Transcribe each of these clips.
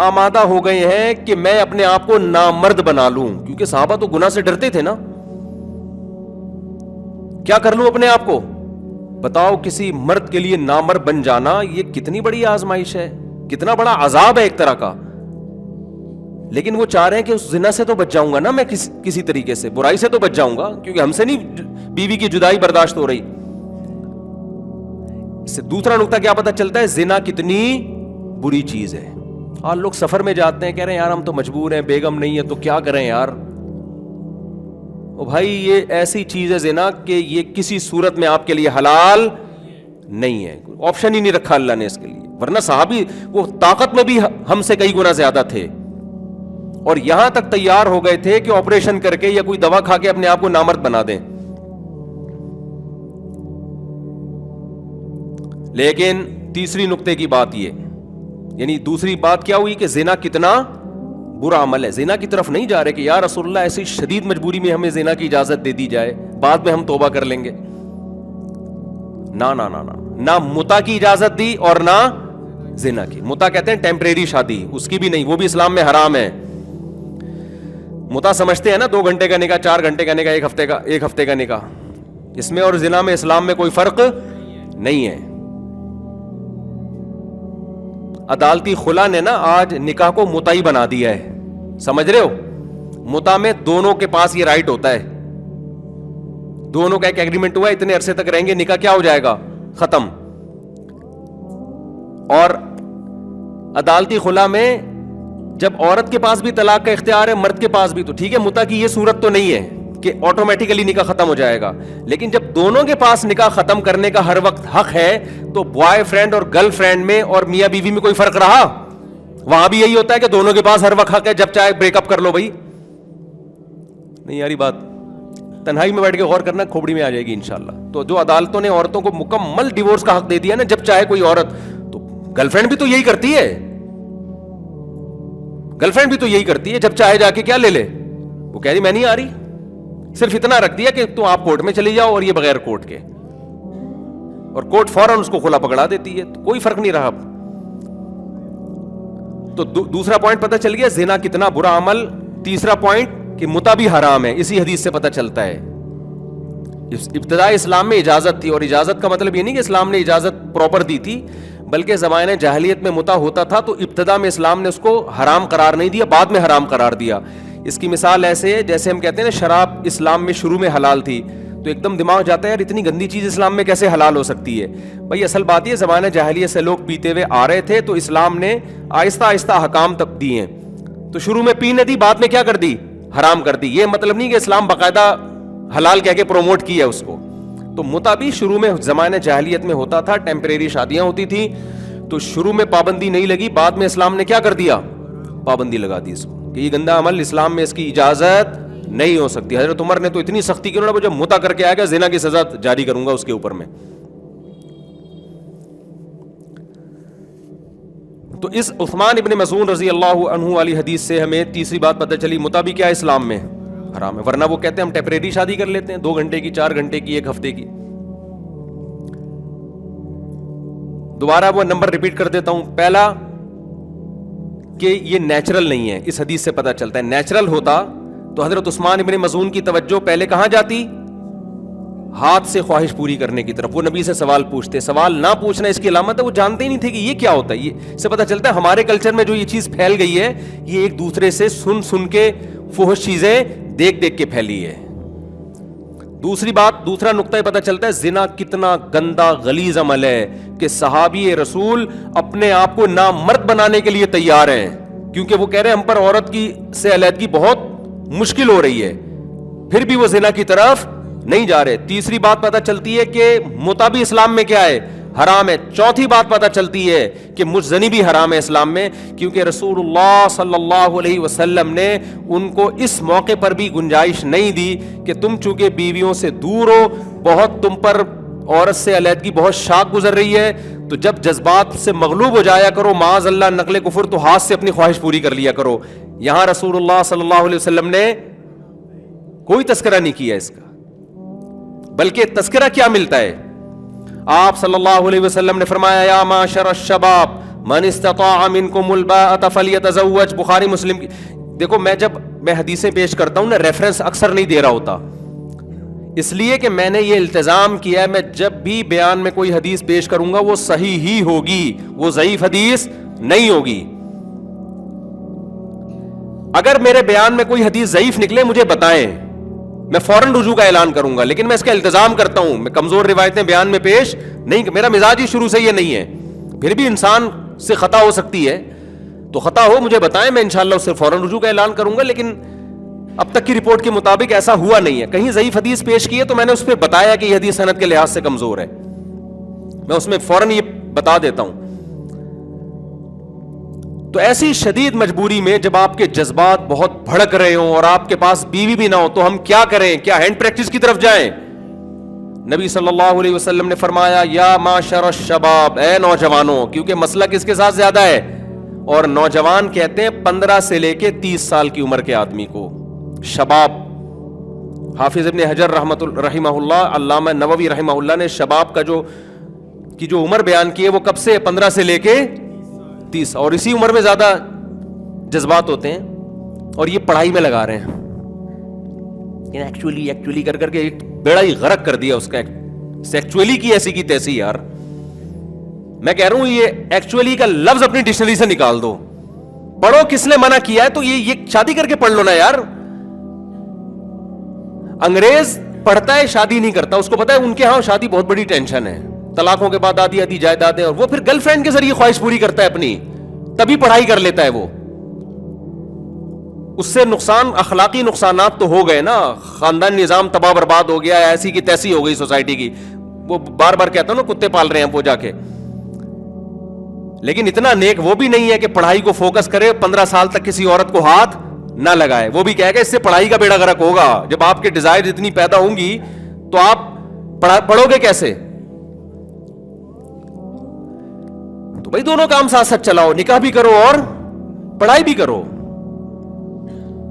آمادہ ہو گئے ہیں کہ میں اپنے آپ کو نامرد بنا لوں, کیونکہ صحابہ تو گناہ سے ڈرتے تھے نا. کیا کر لوں اپنے آپ کو؟ بتاؤ, کسی مرد کے لیے نامرد بن جانا یہ کتنی بڑی آزمائش ہے, کتنا بڑا عذاب ہے ایک طرح کا. لیکن وہ چاہ رہے ہیں کہ اس زنا سے تو بچ جاؤں گا نا میں, کسی طریقے سے برائی سے تو بچ جاؤں گا, کیونکہ ہم سے نہیں بیوی کی جدائی برداشت ہو رہی. اس سے دوسرا نقطہ کیا پتہ چلتا ہے, زنا کتنی بری چیز ہے. آج لوگ سفر میں جاتے ہیں, کہہ رہے ہیں یار ہم تو مجبور ہیں, بیگم نہیں ہے تو کیا کریں یار. او بھائی, یہ ایسی چیز ہے زنا کہ یہ کسی صورت میں آپ کے لیے حلال نہیں ہے, آپشن ہی نہیں رکھا اللہ نے اس کے لیے. ورنہ صحابی وہ طاقت میں بھی ہم سے کئی گنا زیادہ تھے, اور یہاں تک تیار ہو گئے تھے کہ آپریشن کر کے یا کوئی دوا کھا کے اپنے آپ کو نامرد بنا دیں. لیکن تیسری نقطے کی بات یہ, یعنی دوسری بات کیا ہوئی کہ زنا کتنا برا عمل ہے. زنا کی طرف نہیں جا رہے کہ یا رسول اللہ ایسی شدید مجبوری میں ہمیں زنا کی اجازت دے دی جائے, بعد میں ہم توبہ کر لیں گے. نہ متا کی اجازت دی اور نہ زنا کی. متا کہتے ہیں ٹیمپریری شادی, اس کی بھی نہیں, وہ بھی اسلام میں حرام ہے. متا سمجھتے ہیں نا 2 گھنٹے کا نکاح, 4 گھنٹے کا نکاح, ایک ہفتے کا نکاح. اس میں اور زنا میں اسلام میں کوئی فرق نہیں ہے. عدالتی خلا نے نا آج نکاح کو متعی بنا دیا ہے, سمجھ رہے ہو. متا میں دونوں کے پاس یہ رائٹ ہوتا ہے, دونوں کا ایک ایگریمنٹ ہوا ہے, اتنے عرصے تک رہیں گے, نکاح کیا ہو جائے گا, ختم. اور عدالتی خلا میں جب عورت کے پاس بھی طلاق کا اختیار ہے, مرد کے پاس بھی, تو ٹھیک ہے متا کی یہ صورت تو نہیں ہے کہ آٹومیٹیکلی نکاح ختم ہو جائے گا. لیکن جب دونوں کے پاس نکاح ختم کرنے کا ہر وقت حق ہے, تو بوائے فرینڈ اور گرل فرینڈ میں اور میاں بیوی میں کوئی فرق رہا؟ وہاں بھی یہی ہوتا ہے کہ دونوں کے پاس ہر وقت حق ہے, جب چاہے بریک اپ کر لو. بھائی نہیں یاری بات, تنہائی میں بیٹھ کے غور کرنا, کھوپڑی میں آ جائے گی انشاءاللہ. تو جو عدالتوں نے عورتوں کو مکمل ڈیورس کا حق دے دیا نا, جب چاہے کوئی عورت, تو گرل فرینڈ بھی تو یہی کرتی ہے, گرل فرینڈ بھی تو یہی کرتی ہے, جب چاہے جا کے کیا لے لے. وہ کہہ رہی میں نہیں آ رہی, صرف اتنا رکھ دیا کہ تم آپ کورٹ میں چلی جاؤ, اور یہ بغیر کورٹ کے, اور کورٹ فوراً اس کو کھلا پکڑا دیتی ہے, تو کوئی فرق نہیں رہا. تو دوسرا پوائنٹ پتہ چل گیا زنا کتنا برا عمل. تیسرا پوائنٹ کہ متا بھی حرام ہے, اسی حدیث سے پتہ چلتا ہے. ابتدائی اسلام میں اجازت تھی, اور اجازت کا مطلب یہ نہیں کہ اسلام نے اجازت پراپر دی تھی, بلکہ زمانے جاہلیت میں متا ہوتا تھا, تو ابتدا میں اسلام نے اس کو حرام قرار نہیں دیا, بعد میں حرام قرار دیا. اس کی مثال ایسے ہے جیسے ہم کہتے ہیں نا شراب اسلام میں شروع میں حلال تھی, تو ایک دم دماغ جاتا ہے یار اتنی گندی چیز اسلام میں کیسے حلال ہو سکتی ہے. بھائی اصل بات یہ زمانے جاہلیت سے لوگ پیتے ہوئے آ رہے تھے, تو اسلام نے آہستہ آہستہ احکام تک دیے. تو شروع میں پینے دی, بعد میں کیا کر دی, حرام کر دی. یہ مطلب نہیں کہ اسلام باقاعدہ حلال کہہ کے پروموٹ کیا اس کو. تو متا بھی شروع میں زمانے جاہلیت میں ہوتا تھا, ٹیمپریری شادیاں ہوتی تھی, تو شروع میں پابندی نہیں لگی, بعد میں اسلام نے کیا کر دیا, پابندی لگا دی اس کو کہ یہ گندا عمل اسلام میں اس کی اجازت نہیں ہو سکتی. حضرت عمر نے تو اتنی سختی کی, انہوں نے جب متا کر کے آئے گا زنا کی سزا جاری کروں گا اس کے اوپر میں. تو اس عثمان ابن مظعون رضی اللہ عنہ والی حدیث سے ہمیں تیسری بات پتہ چلی, متا بھی کیا اسلام میں حرام ہے. ورنہ وہ کہتے ہیں ہم ٹیمپریری شادی کر لیتے ہیں, 2 گھنٹے کی, 4 گھنٹے کی, 1 ہفتے کی. دوبارہ وہ نمبر ریپیٹ کر دیتا ہوں. پہلا کہ یہ نیچرل نہیں ہے, اس حدیث سے پتہ چلتا ہے. نیچرل ہوتا تو حضرت عثمان ابن مظعون کی توجہ پہلے کہاں جاتی, ہاتھ سے خواہش پوری کرنے کی طرف. وہ نبی سے سوال پوچھتے, سوال نہ پوچھنا اس کی علامت ہے, وہ جانتے ہی نہیں تھے کہ یہ کیا ہوتا ہے. یہ سے پتہ چلتا ہے ہمارے کلچر میں جو یہ چیز پھیل گئی ہے, یہ ایک دوسرے سے سن کے فحش چیزیں دیکھ کے پھیلی ہے. دوسری بات, دوسرا نقطہ پتہ چلتا ہے زنا کتنا گندا غلیظ عمل ہے کہ صحابی رسول اپنے آپ کو نامرد بنانے کے لیے تیار ہیں, کیونکہ وہ کہہ رہے ہیں ہم پر عورت کی سے علیحدگی بہت مشکل ہو رہی ہے, پھر بھی وہ زنا کی طرف نہیں جا رہے. تیسری بات پتہ چلتی ہے کہ متا بھی اسلام میں کیا ہے, حرام ہے. چوتھی بات پتہ چلتی ہے کہ مجزنی بھی حرام ہے اسلام میں, کیونکہ رسول اللہ صلی اللہ علیہ وسلم نے ان کو اس موقع پر بھی گنجائش نہیں دی کہ تم چونکہ بیویوں سے دور ہو, بہت تم پر عورت سے علیحدگی بہت شاق گزر رہی ہے, تو جب جذبات سے مغلوب ہو جایا کرو, معاذ اللہ نقل کفر, تو ہاتھ سے اپنی خواہش پوری کر لیا کرو. یہاں رسول اللہ صلی اللہ علیہ وسلم نے کوئی تذکرہ نہیں کیا اس کا, بلکہ تذکرہ کیا ملتا ہے, آپ صلی اللہ علیہ وسلم نے فرمایا یا معاشر الشباب من استطاع منکم الباءۃ فلیتزوج، بخاری مسلم کی. دیکھو میں حدیثیں پیش کرتا ہوں نا، ریفرنس اکثر نہیں دے رہا ہوتا، اس لیے کہ میں نے یہ التزام کیا ہے، میں جب بھی بیان میں کوئی حدیث پیش کروں گا وہ صحیح ہی ہوگی، وہ ضعیف حدیث نہیں ہوگی. اگر میرے بیان میں کوئی حدیث ضعیف نکلے مجھے بتائیں، میں فوراً رجوع کا اعلان کروں گا، لیکن میں اس کا التزام کرتا ہوں، میں کمزور روایتیں بیان میں پیش نہیں، میرا مزاج ہی شروع سے یہ نہیں ہے. پھر بھی انسان سے خطا ہو سکتی ہے، تو خطا ہو مجھے بتائیں، میں انشاءاللہ اس سے فوراً رجوع کا اعلان کروں گا. لیکن اب تک کی رپورٹ کے مطابق ایسا ہوا نہیں ہے. کہیں ضعیف حدیث پیش کی ہے تو میں نے اس پہ بتایا کہ یہ حدیث سند کے لحاظ سے کمزور ہے، میں اس میں فوراً یہ بتا دیتا ہوں. تو ایسی شدید مجبوری میں جب آپ کے جذبات بہت بھڑک رہے ہوں اور آپ کے پاس بیوی بھی نہ ہو تو ہم کیا کریں؟ کیا ہینڈ پریکٹس کی طرف جائیں؟ نبی صلی اللہ علیہ وسلم نے فرمایا یا معشر الشباب، اے نوجوانوں، کیونکہ مسئلہ کس کے ساتھ زیادہ ہے، اور نوجوان کہتے ہیں 15 سے لے کے 30 سال کی عمر کے آدمی کو شباب. حافظ ابن حجر رحمہ اللہ، علامہ نووی رحمہ اللہ نے شباب کا جو عمر بیان کی ہے وہ کب سے؟ 15 سے لے کے 30، اور اسی عمر میں زیادہ جذبات ہوتے ہیں اور یہ پڑھائی میں لگا رہے ہیں. ایکچولی کر کے بیڑا ہی غرق کر دیا اس کا. ایکچولی کی ایسی کی تیسی یار. میں کہہ رہا ہوں یہ ایکچولی کا لفظ اپنی ڈکشنری سے نکال دو، پڑھو کس نے منع کیا ہے، تو یہ شادی کر کے پڑھ لو نا یار. انگریز پڑھتا ہے شادی نہیں کرتا، اس کو پتا ہے ان کے ہاں شادی بہت بڑی ٹینشن ہے، طلاقوں کے بعد آدھی آدھی جائیدادیں، اور وہ پھر گرل فرینڈ کے ذریعے خواہش پوری کرتا ہے اپنی، تبھی پڑھائی کر لیتا ہے وہ. اس سے اخلاقی نقصانات تو ہو گئے نا، خاندان نظام تباہ برباد ہو گیا، ایسی کی تیسی ہو گئی سوسائٹی کی. وہ بار بار کہتا ہوں نا کتے پال رہے ہیں وہ جا کے. لیکن اتنا نیک وہ بھی نہیں ہے کہ پڑھائی کو فوکس کرے، 15 سال تک کسی عورت کو ہاتھ نہ لگائے. وہ بھی کہے گا اس سے پڑھائی کا بیڑا غرق ہوگا. جب آپ کے ڈیزائر اتنی پیدا ہوں گی تو آپ پڑھو گے کیسے؟ تو بھائی دونوں کام ساتھ ساتھ چلاؤ، نکاح بھی کرو اور پڑھائی بھی کرو.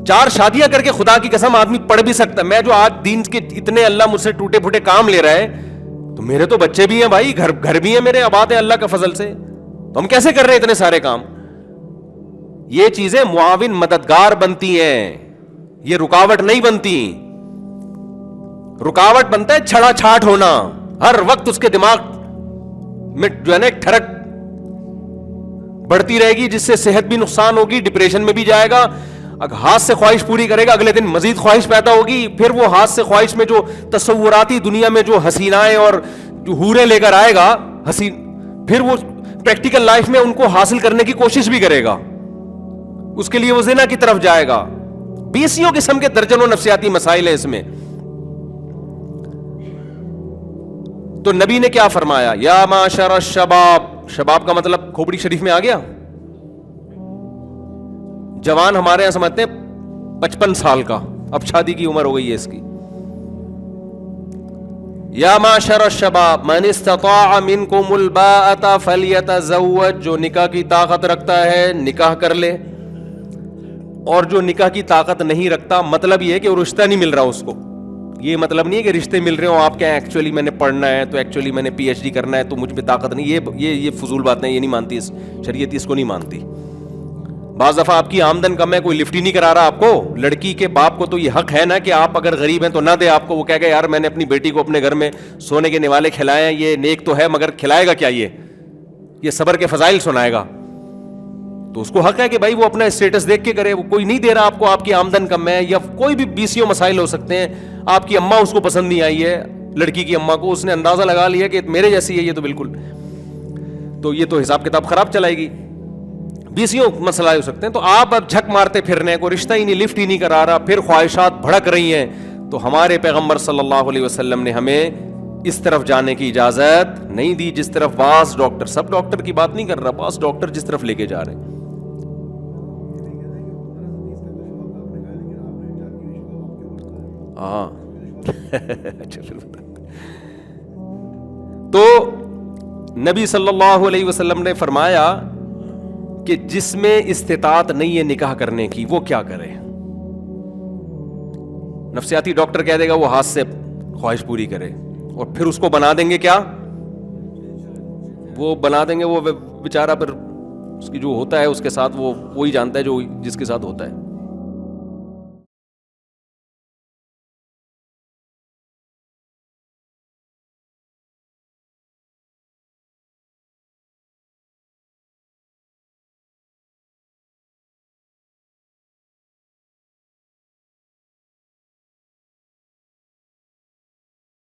4 شادیاں کر کے خدا کی قسم آدمی پڑھ بھی سکتا ہے. میں جو آج دین کے اتنے اللہ مجھ سے ٹوٹے پھوٹے کام لے رہا ہے، تو میرے تو بچے بھی ہیں بھائی، گھر بھی ہیں میرے، آباد ہیں اللہ کا فضل سے. تو ہم کیسے کر رہے ہیں اتنے سارے کام؟ یہ چیزیں معاون مددگار بنتی ہیں، یہ رکاوٹ نہیں بنتی. رکاوٹ بنتا ہے چھڑا چھاٹ ہونا، ہر وقت اس کے دماغ میں جو ہے نا ایک ٹھڑک بڑھتی رہے گی، جس سے صحت بھی نقصان ہوگی، ڈپریشن میں بھی جائے گا. ہاتھ سے خواہش پوری کرے گا، اگلے دن مزید خواہش پیدا ہوگی، پھر وہ ہاتھ سے خواہش میں جو تصوراتی دنیا میں جو حسینائیں اور جو حوریں لے کر آئے گا پھر وہ پریکٹیکل لائف میں ان کو حاصل کرنے کی کوشش بھی کرے گا، اس کے لیے وہ زنا کی طرف جائے گا. 20 قسم کے درجنوں نفسیاتی مسائل ہیں اس میں. تو نبی نے کیا فرمایا؟ یا معاشر الشباب. شباب کا مطلب کھوپڑی شریف میں آ گیا. جوان ہمارے یہاں سمجھتے ہیں 55 سال کا، اب شادی کی عمر ہو گئی ہے اس کی. یا معاشر الشباب من استطاع منکم الباءۃ فلیتزوج. جو نکاح کی طاقت رکھتا ہے نکاح کر لے، اور جو نکاح کی طاقت نہیں رکھتا، مطلب یہ ہے کہ وہ رشتہ نہیں مل رہا اس کو. یہ مطلب نہیں ہے کہ رشتے مل رہے ہوں آپ کے، ایکچولی میں نے پڑھنا ہے تو ایکچولی میں نے PhD کرنا ہے تو مجھ پہ طاقت نہیں. یہ فضول بات نہیں، یہ نہیں مانتی شریعت، اس کو نہیں مانتی. بعض دفعہ آپ کی آمدن کم ہے، کوئی لفٹ ہی نہیں کرا رہا آپ کو، لڑکی کے باپ کو تو یہ حق ہے نا کہ آپ اگر غریب ہیں تو نہ دے آپ کو. وہ کہے گا یار میں نے اپنی بیٹی کو اپنے گھر میں سونے کے نوالے کھلائے ہیں، یہ نیک تو ہے مگر کھلائے گا کیا؟ یہ صبر کے فضائل سنائے گا. تو اس کو حق ہے کہ بھائی وہ اپنا اسٹیٹس دیکھ کے کرے. وہ کوئی نہیں دے رہا آپ کو، آپ کی آمدن کم ہے، یا کوئی بھی 20 مسائل ہو سکتے ہیں. آپ کی اماں اس کو پسند نہیں آئی ہے، لڑکی کی اماں کو، اس نے اندازہ لگا لیا کہ میرے جیسی ہے یہ تو بالکل، تو یہ تو حساب کتاب خراب چلائے گی. 20 مسئلہ ہو سکتے ہیں. تو آپ اب جھک مارتے پھرنے ہیں، کوئی رشتہ ہی نہیں، لفٹ ہی نہیں کرا رہا، پھر خواہشات بھڑک رہی ہیں. تو ہمارے پیغمبر صلی اللہ علیہ وسلم نے ہمیں اس طرف جانے کی اجازت نہیں دی جس طرف بعض ڈاکٹر، سب ڈاکٹر کی بات نہیں کر رہا، بعض ڈاکٹر جس طرف لے کے جا رہے ہیں. ہاں تو نبی صلی اللہ علیہ وسلم نے فرمایا کہ جس میں استطاعت نہیں ہے نکاح کرنے کی وہ کیا کرے. نفسیاتی ڈاکٹر کہہ دے گا وہ ہاتھ سے خواہش پوری کرے، اور پھر اس کو بنا دیں گے کیا؟ وہ بنا دیں گے وہ بیچارہ پر اس کی جو ہوتا ہے اس کے ساتھ وہ وہی جانتا ہے جو جس کے ساتھ ہوتا ہے.